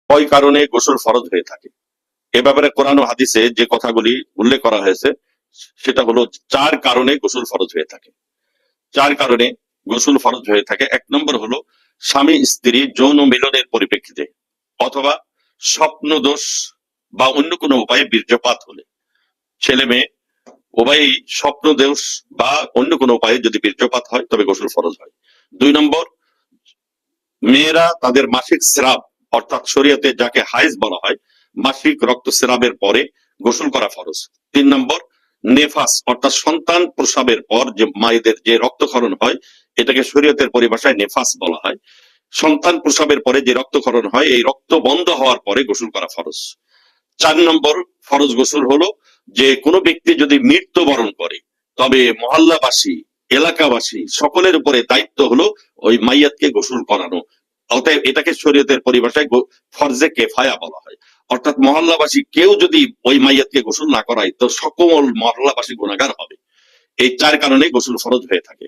কয় কারণে গোসল ফরজ হয়ে থাকে। এ ব্যাপারে কোরআন ও হাদিসে যে কথাগুলি উল্লেখ করা হয়েছে সেটা হলো 4 কারণে গোসল ফরজ হয়ে থাকে। 4 কারণে গোসল ফরজ হয়ে থাকে। 1 নম্বর হলো স্বামী স্ত্রী যৌন মিলনের পরিপ্রেক্ষিতে, অথবা স্বপ্ন দোষ বা অন্য কোনো উপায়ে বীর্যপাত হলে। ছেলে মেয়ে উভয়ই স্বপ্ন দোষ বা অন্য কোনো উপায়ে যদি বীর্যপাত হয় তবে গোসল ফরজ হয়। 2 নম্বর, মেয়েরা তাদের মাসিক স্রাব অর্থাৎ শরীয়তে যাকে হাইজ বলা হয়, মাসিক রক্তস্রাবের পরে গোসল করা ফরজ। 3 নম্বর, নেফাস অর্থাৎ সন্তান প্রসবের পর যে মায়েদের যে রক্তক্ষরণ হয় এটাকে শরীয়তের পরিভাষায় নেফাস বলা হয়। সন্তান প্রসবের পরে যে রক্তক্ষরণ হয় এই রক্ত বন্ধ হওয়ার পরে গোসল করা ফরজ। 4 নম্বর ফরজ গোসল হলো যে কোনো ব্যক্তি যদি মৃত্যুবরণ করে তবে মহল্লাবাসী, এলাকাবাসী সকলের উপরে দায়িত্ব হলো ওই মাইয়াতকে গোসল করানো। অতএব এটাকে শরীয়তের পরিভাষায় ফরজে কেফায়া বলা হয়। অর্থাৎ মহল্লাবাসী কেউ যদি ওই মাইয়াতকে গোসল না করায় তো সকল মহল্লাবাসী গুনাহগার হবে। এই 4 কারণে গোসল ফরজ হয়ে থাকে।